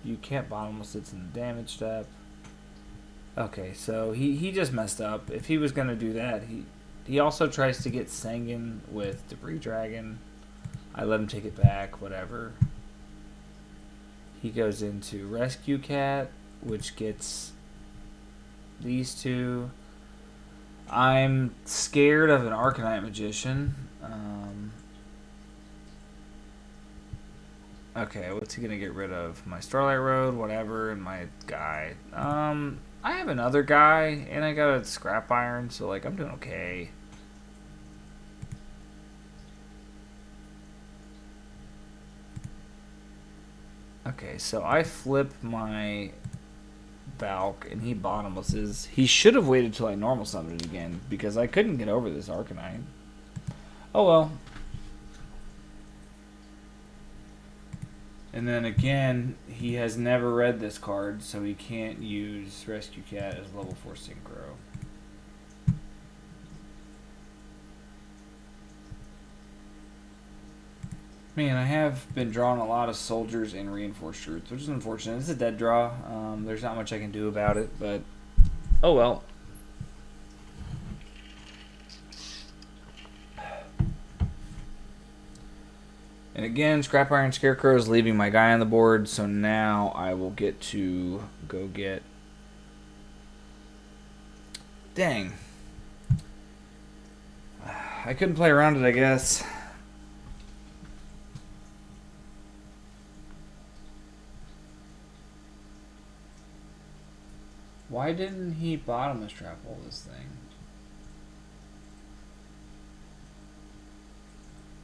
You can't bottomless, it's in the damage step. Okay, so he just messed up. If he was going to do that, he also tries to get Sangan with Debris Dragon. I let him take it back, whatever. He goes into Rescue Cat, which gets these two. I'm scared of an Arcanite Magician. Okay, what's he gonna get rid of? My Starlight Road, whatever, and my guy. I have another guy, and I got a Scrap Iron, so like I'm doing okay. Okay, so I flip my Valk, and he bottomlesses. He should have waited till I normal summoned it again, because I couldn't get over this Arcanine. Oh well. And then again, he has never read this card, so he can't use Rescue Cat as level 4 Synchro. Man, I have been drawing a lot of soldiers and reinforced troops, which is unfortunate. It's a dead draw. There's not much I can do about it, but oh well. And again, Scrap Iron Scarecrow is leaving my guy on the board, so now I will get to go get... Dang. I couldn't play around it, I guess. Why didn't he bottomless trap all this thing?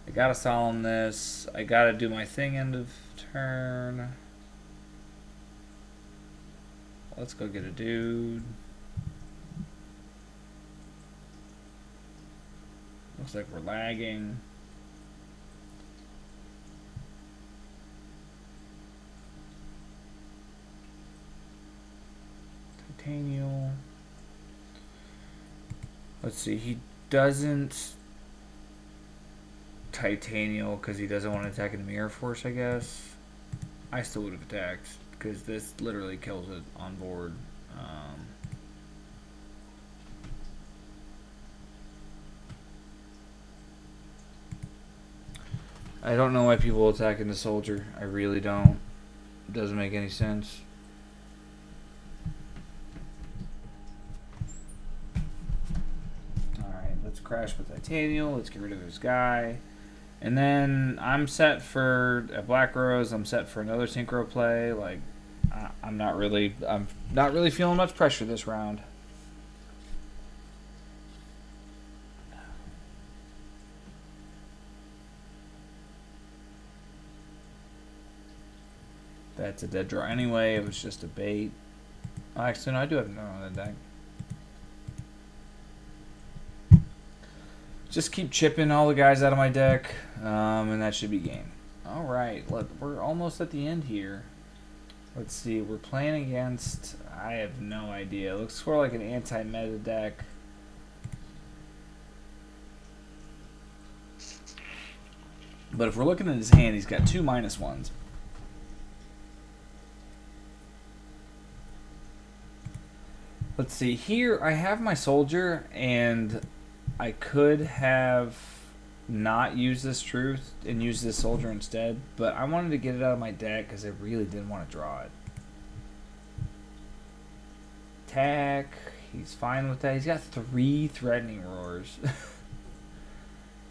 I gotta solemn this. I gotta do my thing end of turn. Let's go get a dude. Looks like we're lagging. Titanial. Let's see, he doesn't Titanial because he doesn't want to attack in the Mirror Force, I guess. I still would have attacked because this literally kills it on board. I don't know why people attack in the soldier. I really don't. It doesn't make any sense. Let's crash with Titanial. Let's get rid of this guy. And then I'm set for a Black Rose. I'm set for another Synchro play. Like, I'm not really feeling much pressure this round. That's a dead draw anyway. It was just a bait. Actually, no, I do have another on that deck. Just keep chipping all the guys out of my deck, and that should be game. All right, we're almost at the end here. Let's see, we're playing against, I have no idea. It looks more like an anti-meta deck. But if we're looking at his hand, he's got 2 -1s. Let's see, here I have my soldier, and I could have not used this truth and used this soldier instead, but I wanted to get it out of my deck because I really didn't want to draw it. Attack, he's fine with that. He's got 3 threatening roars.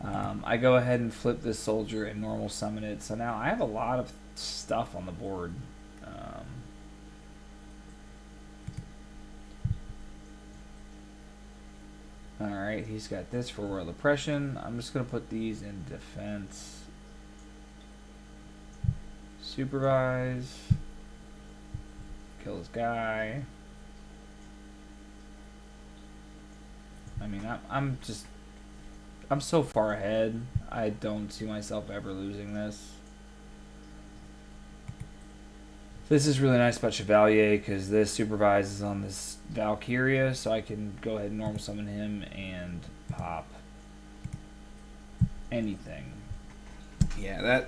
I go ahead and flip this soldier and normal summon it, so now I have a lot of stuff on the board. Alright, he's got this for Royal Oppression. I'm just going to put these in defense. Supervise. Kill this guy. I mean, I'm so far ahead. I don't see myself ever losing this. This is really nice about Chevalier because this supervises on this Valkyria, so I can go ahead and normal summon him and pop anything. Yeah,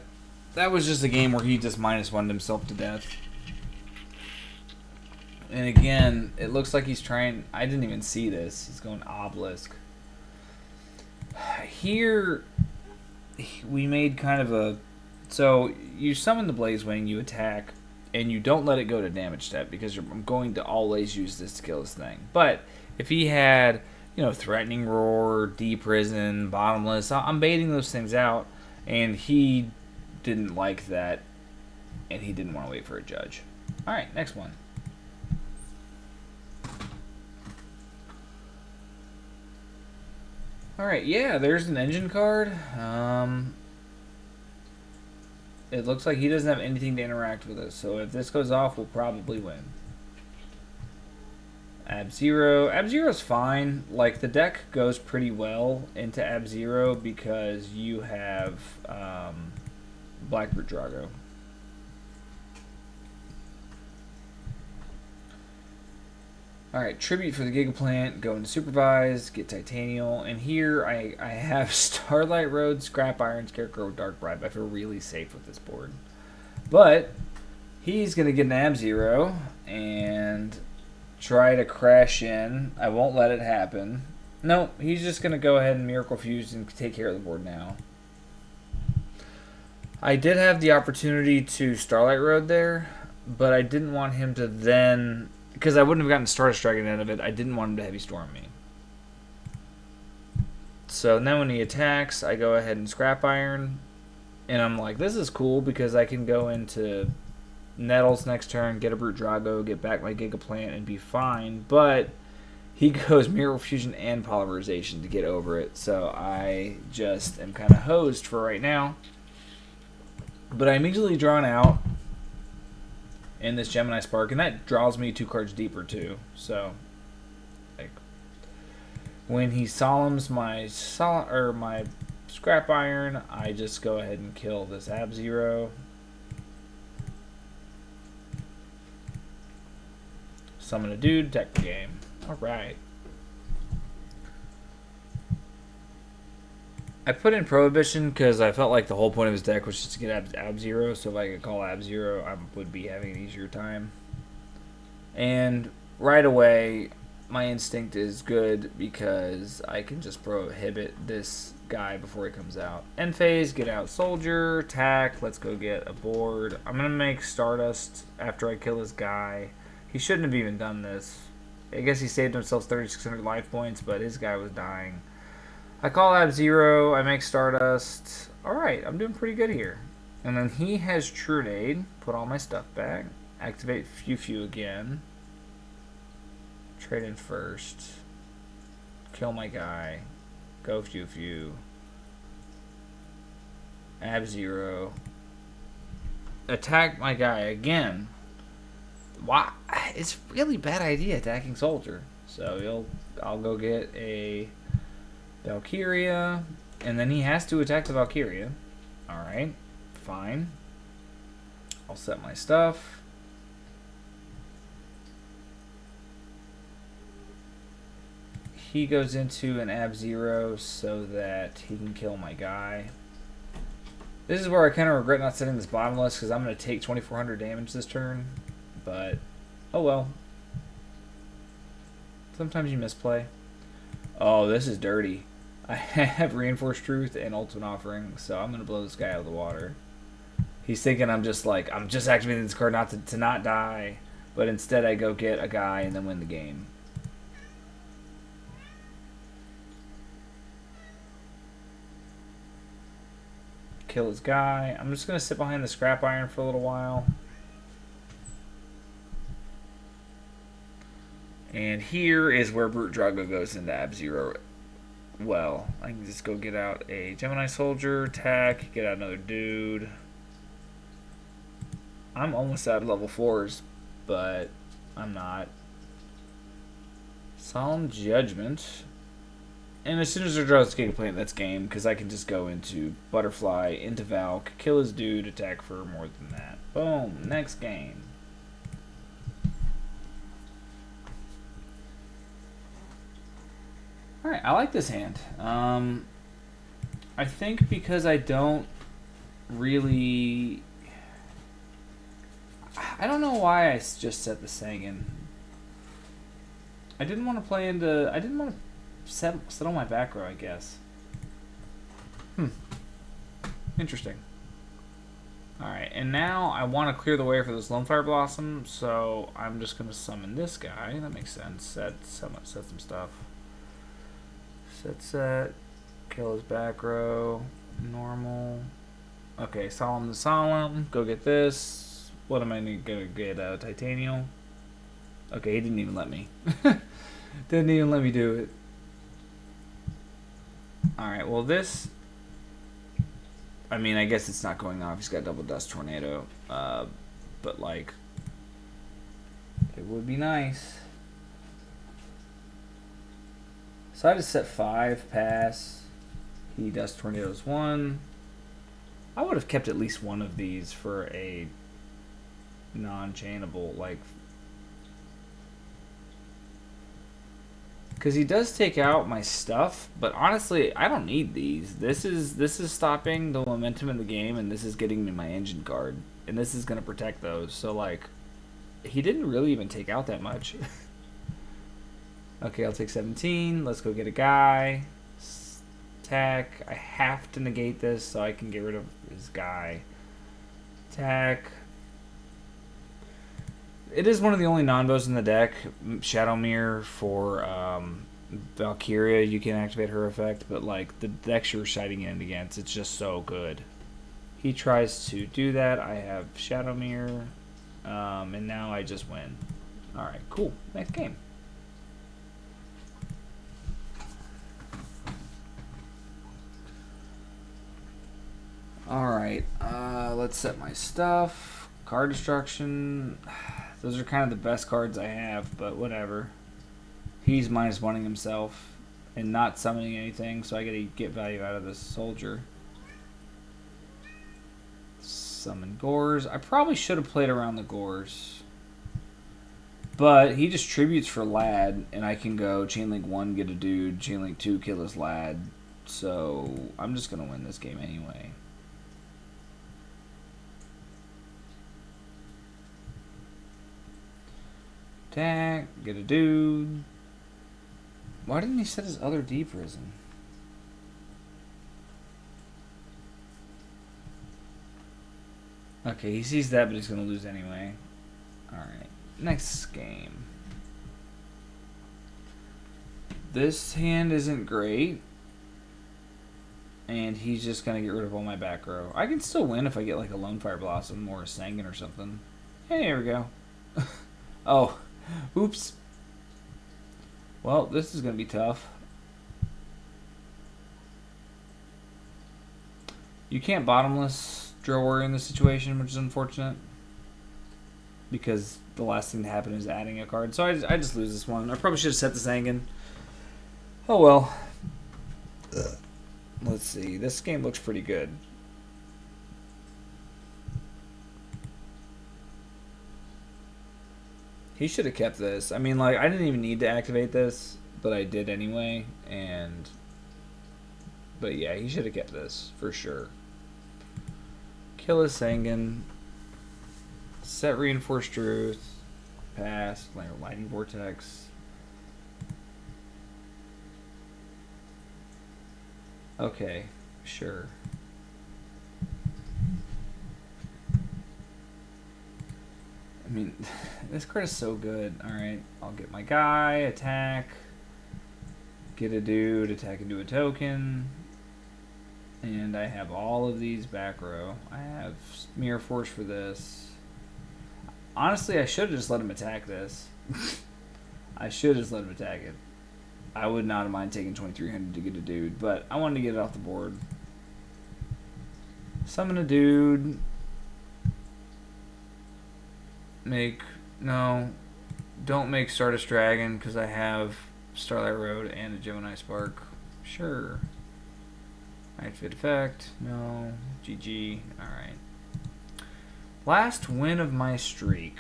that was just a game where he just -1'd himself to death. And again, it looks like he's trying... I didn't even see this. He's going Obelisk. Here, we made kind of a... So, you summon the Blazewing, you attack... and you don't let it go to damage step because I'm going to always use this to kill this thing. But if he had, Threatening Roar, Deep Prison, Bottomless, I'm baiting those things out, and he didn't like that, and he didn't want to wait for a judge. All right, next one. All right, yeah, there's an engine card. It looks like he doesn't have anything to interact with us, so if this goes off, we'll probably win. Ab-Zero. Ab-Zero's fine. Like, the deck goes pretty well into Ab-Zero because you have Blackroot Drago. Alright, Tribute for the Gigaplant, go into Supervise, get Titanial, and here I have Starlight Road, Scrap Iron, Scarecrow, Dark Bribe. I feel really safe with this board. But he's going to get an Ab-Zero and try to crash in. I won't let it happen. No, he's just going to go ahead and Miracle Fuse and take care of the board now. I did have the opportunity to Starlight Road there, but I didn't want him to then... Because I wouldn't have gotten Stardust Dragon out of it, I didn't want him to Heavy Storm me. So then when he attacks, I go ahead and Scrap Iron. And I'm like, this is cool because I can go into Nettles next turn, get a Brute Drago, get back my Gigaplant, and be fine. But he goes Miracle Fusion and Polymerization to get over it. So I just am kind of hosed for right now. But I immediately drawn out in this Gemini Spark, and that draws me 2 cards deeper too. So, like, when he solemns my Scrap Iron, I just go ahead and kill this Ab-Zero. Summon a dude, deck the game. All right. I put in Prohibition because I felt like the whole point of his deck was just to get Ab-Zero, so if I could call Ab-Zero, I would be having an easier time. And right away, my instinct is good because I can just prohibit this guy before he comes out. End phase, get out Soldier, attack, let's go get a board. I'm going to make Stardust after I kill this guy. He shouldn't have even done this. I guess he saved himself 3,600 life points, but his guy was dying. I call Ab-Zero, I make Stardust. Alright, I'm doing pretty good here. And then he has Trunade, put all my stuff back. Activate Few again. Trade in first. Kill my guy. Go Few. Ab-Zero. Attack my guy again. Why? It's a really bad idea attacking Soldier. So I'll go get a Valkyria, and then he has to attack the Valkyria. Alright, fine. I'll set my stuff. He goes into an Ab-Zero so that he can kill my guy. This is where I kind of regret not setting this bottomless because I'm going to take 2,400 damage this turn. But, oh well. Sometimes you misplay. Oh, this is dirty. I have Reinforced Truth and Ultimate Offering, so I'm going to blow this guy out of the water. He's thinking I'm just activating this card not to not die, but instead I go get a guy and then win the game. Kill his guy. I'm just going to sit behind the Scrap Iron for a little while. And here is where Brute Drago goes into Ab-Zero. Well, I can just go get out a Gemini Soldier, attack, get out another dude. I'm almost out of level 4s, but I'm not. Solemn Judgment. And as soon as I draw this Gigaplant, that's game, because I can just go into Butterfly, into Valk, kill his dude, attack for more than that. Boom, next game. Alright, I like this hand. I think because I don't really... I don't know why I just set the Sagan. I didn't want to play into... I didn't want to settle my back row, I guess. Interesting. Alright, and now I want to clear the way for this Lone Fire Blossom, so I'm just going to summon this guy. That makes sense. Set some stuff. Set, kill his back row, normal. Okay, Solemn to Solemn, go get this. What am I gonna get? Titanium? Okay, he didn't even let me. Didn't even let me do it. Alright, well this... I mean, I guess it's not going off. He's got Double Dust Tornado. But like... It would be nice. So I just set 5, pass. He does Tornadoes 1. I would have kept at least one of these for a non-chainable, like... Because he does take out my stuff, but honestly, I don't need these. This is stopping the momentum in the game, and this is getting me my engine card. And this is going to protect those. So, like, he didn't really even take out that much. Okay, I'll take 17. Let's go get a guy. Attack. I have to negate this so I can get rid of his guy. Attack. It is one of the only non-bows in the deck. Shadow Mirror for Valkyria. You can activate her effect, but like the decks you're sighting in against, it's just so good. He tries to do that. I have Shadow Mirror, and now I just win. All right, cool. Next game. All right, let's set my stuff. Card destruction. Those are kind of the best cards I have, but whatever. He's -1ing himself and not summoning anything, so I gotta get value out of this soldier. Summon Gores. I probably should have played around the Gores. But he distributes for Lad, and I can go Chainlink 1, get a dude, Chainlink 2, kill his Lad. So I'm just gonna win this game anyway. Attack, get a dude. Why didn't he set his other D prison? Okay, he sees that, but he's going to lose anyway. Alright, next game. This hand isn't great. And he's just going to get rid of all my back row. I can still win if I get like a Lone Fire Blossom or a Sanguine or something. Hey, here we go. Oh. Oops. Well, this is going to be tough. You can't bottomless Drill Warrior in this situation, which is unfortunate. Because the last thing to happen is adding a card. So I just lose this one. I probably should have set the Sanguine. Oh well. Let's see. This game looks pretty good. He should have kept this. I mean, like, I didn't even need to activate this, but I did anyway. But yeah, he should have kept this for sure. Kill his Sanguine. Set Reinforced Truth. Pass. Lightning Vortex. Okay, sure. I mean, this card is so good. Alright, I'll get my guy, attack, get a dude, attack and do a token. And I have all of these back row. I have Mirror Force for this. Honestly, I should have just let him attack this. I should have just let him attack it. I would not have mind taking 2300 to get a dude, but I wanted to get it off the board. Summon a dude. Don't make Stardust Dragon because I have Starlight Road and a Gemini Spark. Sure. Activate effect. No. GG. Alright. Last win of my streak.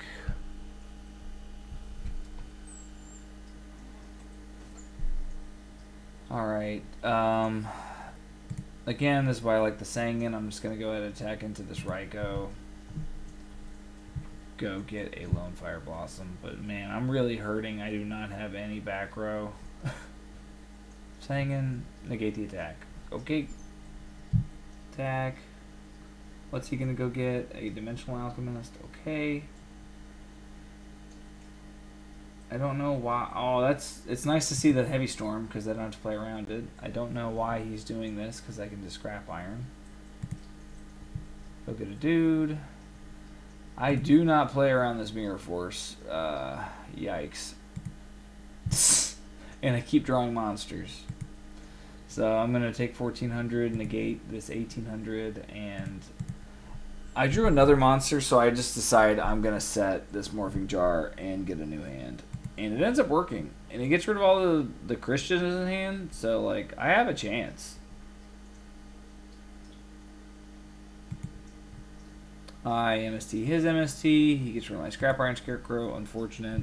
Alright. Again, this is why I like the Sanguine. I'm just going to go ahead and attack into this Raikou. Go get a Lone Fire Blossom. But man, I'm really hurting. I do not have any back row. Sanguine, negate the attack. Okay. Attack. What's he gonna go get? A Dimensional Alchemist. Okay. I don't know why. Oh, it's nice to see the Heavy Storm because I don't have to play around it. I don't know why he's doing this because I can just scrap Iron. Go get a dude. I do not play around this Mirror Force. Yikes. And I keep drawing monsters. So I'm going to take 1400, negate this 1800, and I drew another monster, so I just decided I'm going to set this Morphing Jar and get a new hand. And it ends up working. And it gets rid of all the Christians in his hand, so, like, I have a chance. I MST his MST. He gets rid of my Scrap Iron Scarecrow. Unfortunate.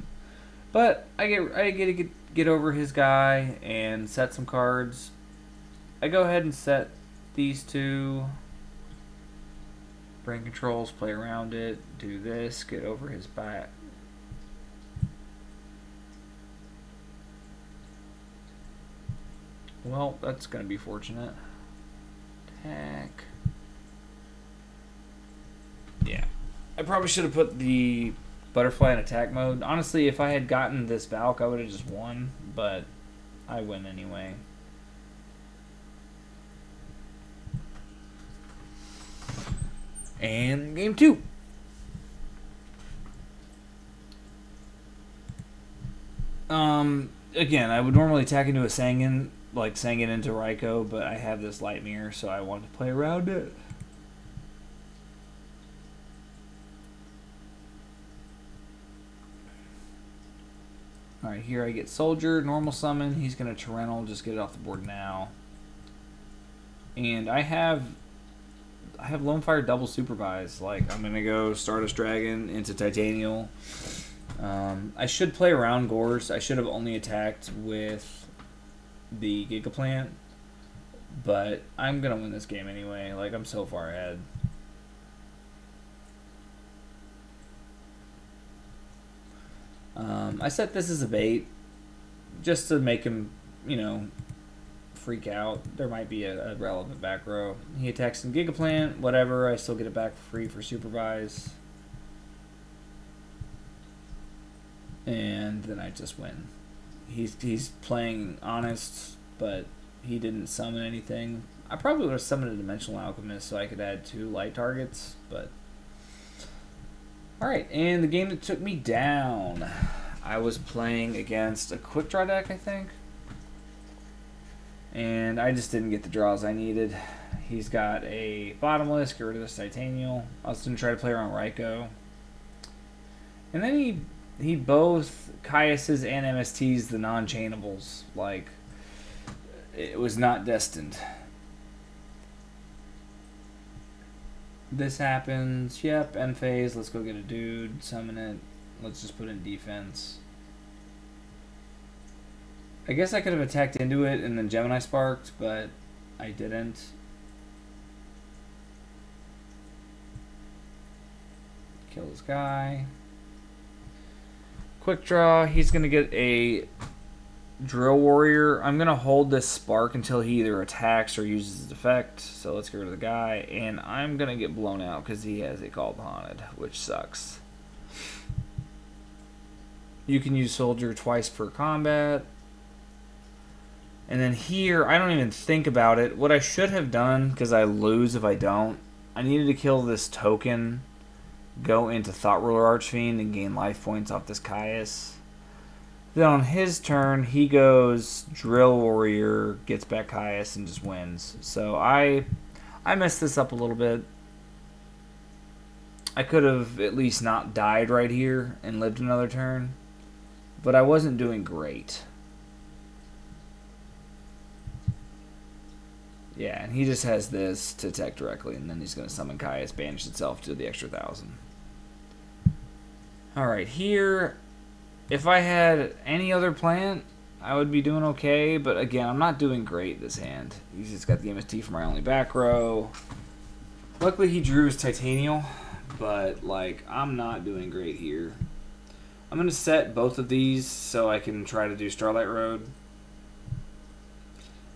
But I get to get over his guy and set some cards. I go ahead and set these two. Brain controls, play around it, do this, get over his back. Well, that's going to be fortunate. Attack. Yeah. I probably should have put the butterfly in attack mode. Honestly, if I had gotten this Valk, I would have just won, but I win anyway. And game 2. Again, I would normally attack into a Sangan, like Sangan into Raikou, but I have this Light Mirror, so I wanted to play around it. Alright, here I get Soldier, normal summon. He's going to Torrential, just get it off the board now. And I have Lone Fire double supervise. Like, I'm going to go Stardust Dragon into Titanial. I should play around Gores. I should have only attacked with the Giga Plant. But I'm going to win this game anyway. Like, I'm so far ahead. I set this as a bait just to make him, you know, freak out. There might be a relevant back row. He attacks in Giga Plant, whatever. I still get it back free for supervise. And then I just win. He's playing honest, but he didn't summon anything. I probably would have summoned a Dimensional Alchemist so I could add 2 light targets, but... Alright, and the game that took me down. I was playing against a Quick Draw deck, I think. And I just didn't get the draws I needed. He's got a Bottomless, get rid of this Titanial. I was going to try to play around Raikou. And then he both Caius's and MST's the non-chainables. Like, it was not destined. This happens. Yep, end phase. Let's go get a dude. Summon it. Let's just put in defense. I guess I could have attacked into it and then Gemini sparked, but I didn't. Kill this guy. Quick draw. He's going to get a Drill Warrior. I'm going to hold this spark until he either attacks or uses his effect. So let's get rid of the guy. And I'm going to get blown out because he has a Call the Haunted, which sucks. You can use Soldier twice per combat. And then here, I don't even think about it. What I should have done, because I lose if I don't, I needed to kill this token, go into Thought Ruler Archfiend, and gain life points off this Caius. Then on his turn, he goes Drill Warrior, gets back Caius, and just wins. So I messed this up a little bit. I could have at least not died right here and lived another turn. But I wasn't doing great. Yeah, and he just has this to attack directly, and then he's going to summon Caius, banish itself to the extra 1,000. Alright, here, if I had any other plant, I would be doing okay, but again, I'm not doing great this hand. He's just got the MST for my only back row. Luckily, he drew his Titanial, but, like, I'm not doing great here. I'm going to set both of these so I can try to do Starlight Road.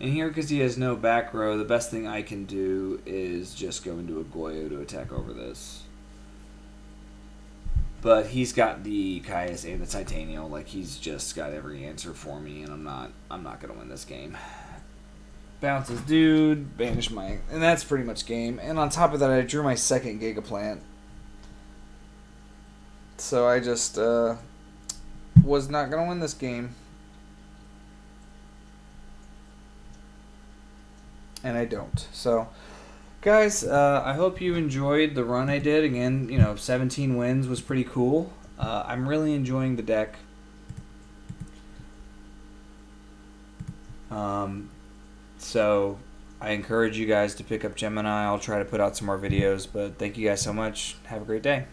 And here, because he has no back row, the best thing I can do is just go into a Goyo to attack over this. But he's got the Caius and the Titanial. Like, he's just got every answer for me, and I'm not going to win this game. Bounce his dude, banish my... And that's pretty much game. And on top of that, I drew my second Giga Plant. So I just was not going to win this game. And I don't. So, guys, I hope you enjoyed the run I did. Again, 17 wins was pretty cool. I'm really enjoying the deck. So I encourage you guys to pick up Gemini. I'll try to put out some more videos, but thank you guys so much. Have a great day.